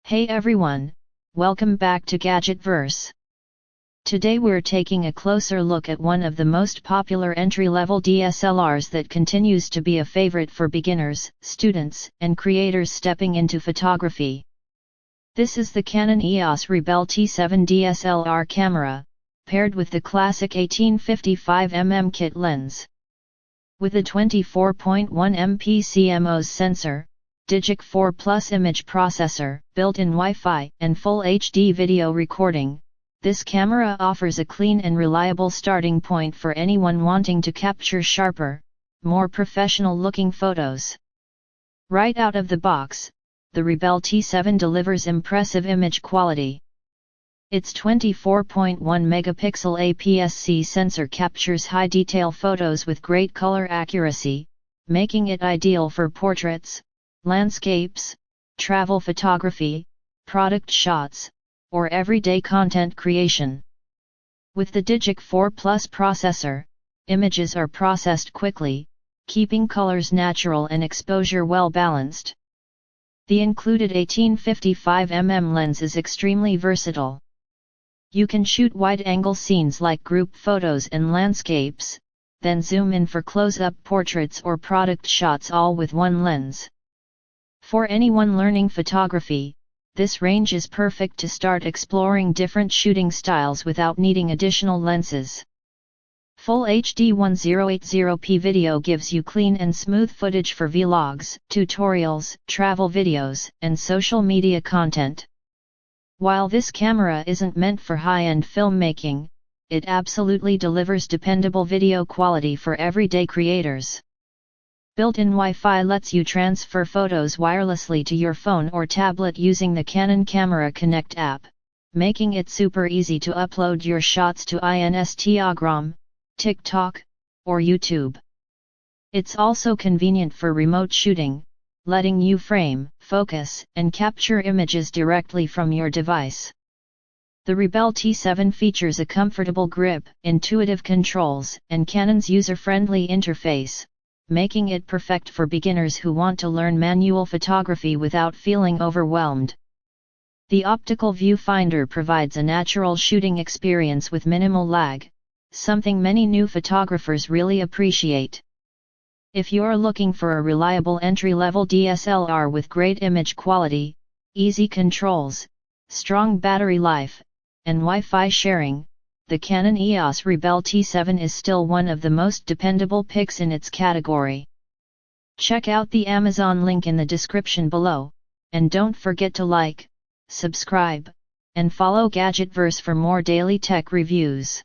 Hey everyone, welcome back to Gadgetverse. Today we're taking a closer look at one of the most popular entry-level DSLRs that continues to be a favorite for beginners, students, and creators stepping into photography. This is the Canon EOS Rebel T7 DSLR camera, paired with the classic 18-55mm kit lens. With a 24.1 MP CMOS sensor, DIGIC 4 Plus image processor, built-in Wi-Fi, and full HD video recording, this camera offers a clean and reliable starting point for anyone wanting to capture sharper, more professional-looking photos. Right out of the box, the Rebel T7 delivers impressive image quality. Its 24.1 megapixel APS-C sensor captures high-detail photos with great color accuracy, making it ideal for portraits, landscapes, travel photography, product shots, or everyday content creation. With the DIGIC 4 Plus processor, images are processed quickly, keeping colors natural and exposure well balanced. The included 18-55mm lens is extremely versatile. You can shoot wide-angle scenes like group photos and landscapes, then zoom in for close-up portraits or product shots all with one lens. For anyone learning photography, this range is perfect to start exploring different shooting styles without needing additional lenses. Full HD 1080p video gives you clean and smooth footage for vlogs, tutorials, travel videos, and social media content. While this camera isn't meant for high-end filmmaking, it absolutely delivers dependable video quality for everyday creators. Built-in Wi-Fi lets you transfer photos wirelessly to your phone or tablet using the Canon Camera Connect app, making it super easy to upload your shots to Instagram, TikTok, or YouTube. It's also convenient for remote shooting, letting you frame, focus, and capture images directly from your device. The Rebel T7 features a comfortable grip, intuitive controls, and Canon's user-friendly interface, making it perfect for beginners who want to learn manual photography without feeling overwhelmed. The optical viewfinder provides a natural shooting experience with minimal lag, something many new photographers really appreciate. If you're looking for a reliable entry-level DSLR with great image quality, easy controls, strong battery life, and Wi-Fi sharing, the Canon EOS Rebel T7 is still one of the most dependable picks in its category. Check out the Amazon link in the description below, and don't forget to like, subscribe, and follow Gadgetverse for more daily tech reviews.